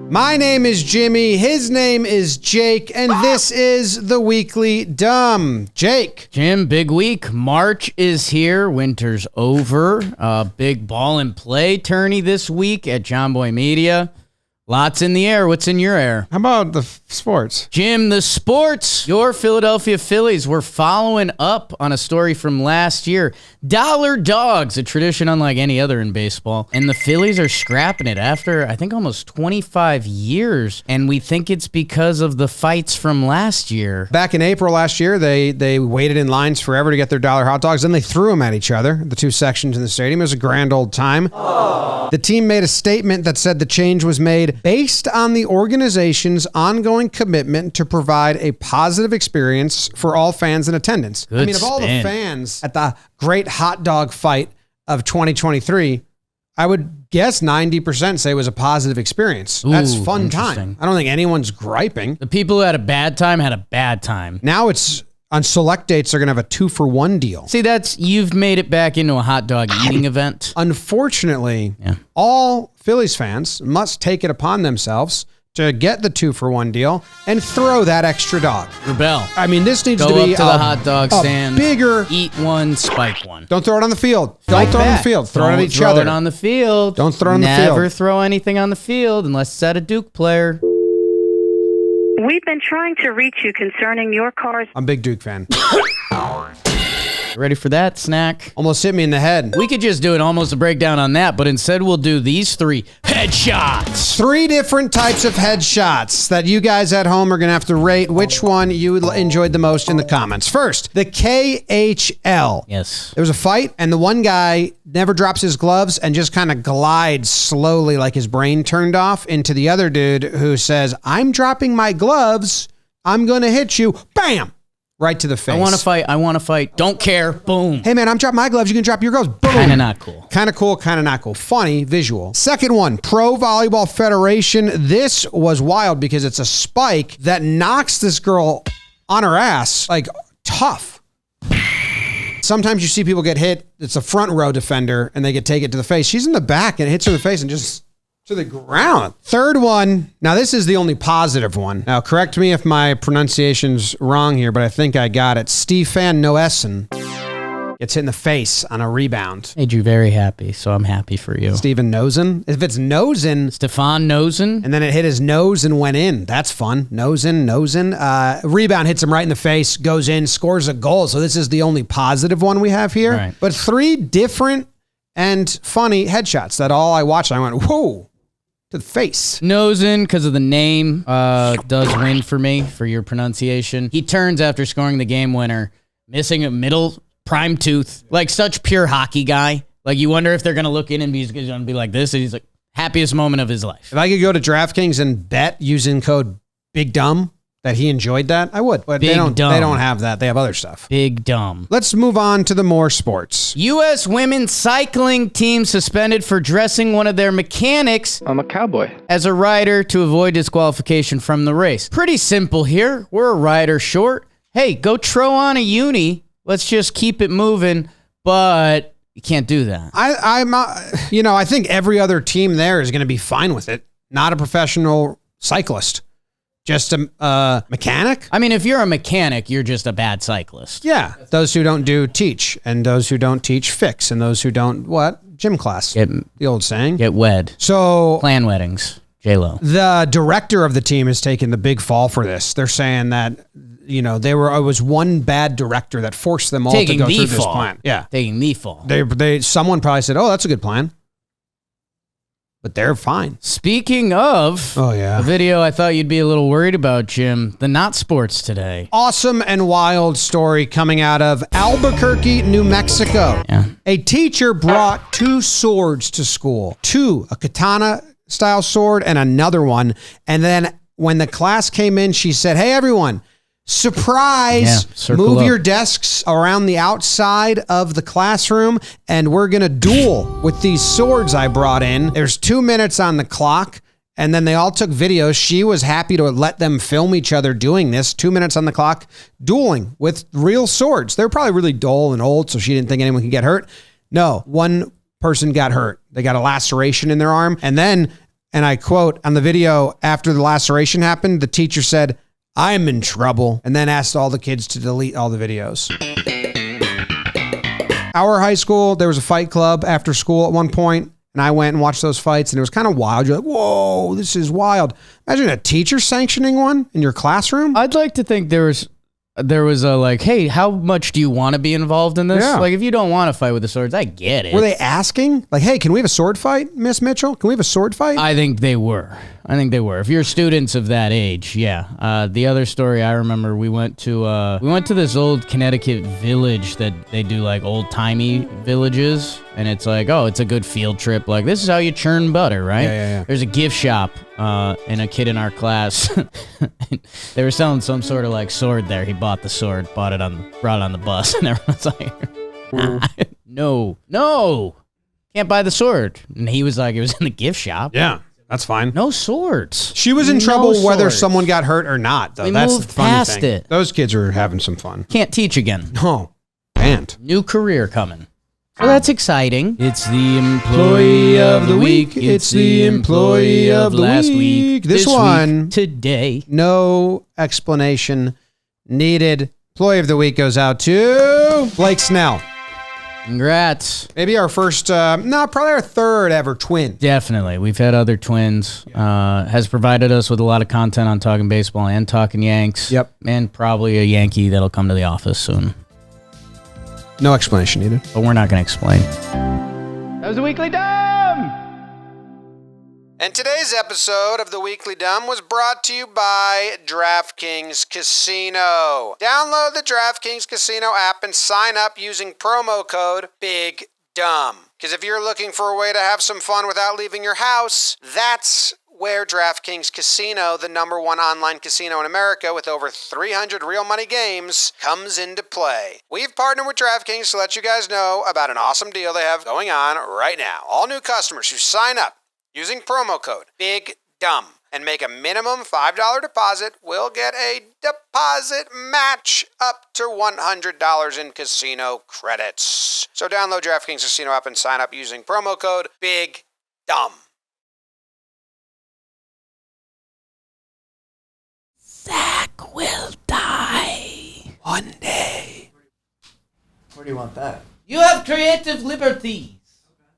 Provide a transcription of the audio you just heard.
My name is Jimmy, his name is Jake, and this is the Weekly Dumb. Jake. Jim, big week. March is here. Winter's over. Big ball and play tourney this week at Jomboy Media. Lots in the air. What's in your air? How about the sports? Jim, the sports. Your Philadelphia Phillies were following up on a story from last year. Dollar dogs, a tradition unlike any other in baseball. And the Phillies are scrapping it after, I think, almost 25 years. And we think it's because of the fights from last year. Back in April last year, they waited in lines forever to get their dollar hot dogs. Then they threw them at each other, the two sections in the stadium. It was a grand old time. Aww. The team made a statement that said the change was made based on the organization's ongoing commitment to provide a positive experience for all fans in attendance. Good of all the fans at the great hot dog fight of 2023, I would guess 90% say it was a positive experience. That's fun time. I don't think anyone's griping. The people who had a bad time. Now it's on select dates, they're going to have a 2-for-1 deal. See, you've made it back into a hot dog eating event. Unfortunately, all Phillies fans must take it upon themselves to get the 2-for-1 deal and throw that extra dog. Rebel. I mean, this needs Go to be up to the hot dog stand. Bigger. Eat one, spike one. Don't throw it on the field. Don't throw it on the field. Throw it at each other. Throw it on the field. Don't throw it on the field. Never throw anything on the field unless it's at a Duke player. We've been trying to reach you concerning your car's... I'm a big Duke fan. Ready for that snack? Almost hit me in the head. We could just do it almost a breakdown on that, but instead we'll do these 3 headshots. 3 different types of headshots that you guys at home are going to have to rate which one you enjoyed the most in the comments. First, the KHL. Yes. There was a fight, and the one guy never drops his gloves and just kind of glides slowly like his brain turned off into the other dude who says, I'm dropping my gloves. I'm going to hit you. Bam! Right to the face. I want to fight. Don't care. Boom. Hey, man, I'm dropping my gloves. You can drop your gloves. Boom. Kind of not cool. Kind of cool, kind of not cool. Funny visual. Second one, Pro Volleyball Federation. This was wild because it's a spike that knocks this girl on her ass, like tough. Sometimes you see people get hit. It's a front row defender, and they get taken to the face. She's in the back, and it hits her in the face and just... to the ground. Third one. Now, this is the only positive one. Now, correct me if my pronunciation's wrong here, but I think I got it. Stefan Noesen gets hit in the face on a rebound. Made you very happy, so I'm happy for you. Steven Noesen. If it's Noesen. Stefan Noesen. And then it hit his nose and went in. That's fun. Noesen. Rebound hits him right in the face, goes in, scores a goal. So this is the only positive one we have here. Right. But 3 different and funny headshots that all I watched, I went, whoa. To the face. Nosen, because of the name, does win for me, for your pronunciation. He turns after scoring the game winner, missing a middle prime tooth. Like, such pure hockey guy. Like, you wonder if they're going to look in and he's going to be like this, and he's like, happiest moment of his life. If I could go to DraftKings and bet using code BIGDUMB that he enjoyed that, I would. But they don't have that. They have other stuff. Big dumb. Let's move on to the more sports. U.S. women's cycling team suspended for dressing one of their mechanics. I'm a cowboy. As a rider to avoid disqualification from the race. Pretty simple here. We're a rider short. Hey, go throw on a uni. Let's just keep it moving. But you can't do that. I think every other team there is going to be fine with it. Not a professional cyclist. Just a mechanic? I mean, if you're a mechanic, you're just a bad cyclist. Yeah. Those who don't do teach, and those who don't teach fix, and those who don't, gym class. The old saying. Get wed. So. Plan weddings. J-Lo. The director of the team has taken the big fall for this. They're saying that, it was one bad director that forced them all to go through this plan. Yeah. Taking the fall. Someone probably said, oh, that's a good plan. But they're fine. Speaking of a video I thought you'd be a little worried about, Jim, the not sports today. Awesome and wild story coming out of Albuquerque, New Mexico. Yeah. A teacher brought 2 swords to school. 2, a katana-style sword and another one. And then when the class came in, she said, hey, everyone, surprise, move your desks around the outside of the classroom, and we're going to duel with these swords I brought in. There's 2 minutes on the clock, and then they all took videos. She was happy to let them film each other doing this. 2 minutes on the clock, dueling with real swords. They were probably really dull and old, so she didn't think anyone could get hurt. No, one person got hurt. They got a laceration in their arm, and then And I quote, on the video after the laceration happened, the teacher said, "I'm in trouble," and then asked all the kids to delete all the videos. Our high school, there was a fight club after school at one point, and I went and watched those fights, and it was kind of wild. You're like, whoa, this is wild. Imagine a teacher sanctioning one in your classroom. I'd like to think there was a like, hey, how much do you want to be involved in this? Yeah. Like, if you don't want to fight with the swords, I get it. Were they asking? Like, hey, can we have a sword fight, Miss Mitchell? Can we have a sword fight? I think they were. If you're students of that age, yeah. The other story I remember, we went to this old Connecticut village that they do like old timey villages, and it's like, oh, it's a good field trip. Like, this is how you churn butter, right? Yeah. There's a gift shop, and a kid in our class, they were selling some sort of like sword there. He bought the sword, brought it on the bus, and everyone's like, no, can't buy the sword. And he was like, it was in the gift shop. Yeah, that's fine. No swords. She was in trouble whether swords. someone got hurt or not, though. We That's the moved funny past thing. it. Those kids are having some fun. Can't teach again. Oh, banned. New career coming. So that's exciting. It's the employee of the week. It's the employee of the last week. This one, week, today. no explanation needed. Employee of the week goes out to Blake Snell. Congrats. Maybe our first, probably our third ever twin. Definitely. We've had other twins. Has provided us with a lot of content on Talking Baseball and Talking Yanks. Yep. And probably a Yankee that'll come to the office soon. No explanation needed. But we're not going to explain. That was the Weekly Dumb! And today's episode of The Weekly Dumb was brought to you by DraftKings Casino. Download the DraftKings Casino app and sign up using promo code BIGDUMB. Because if you're looking for a way to have some fun without leaving your house, that's where DraftKings Casino, the #1 online casino in America with over 300 real money games, comes into play. We've partnered with DraftKings to let you guys know about an awesome deal they have going on right now. All new customers who sign up using promo code BIGDUMB and make a minimum $5 deposit will get a deposit match up to $100 in casino credits. So download DraftKings Casino app and sign up using promo code BIGDUMB. Zach will die. One day. Where do you want that? You have creative liberty.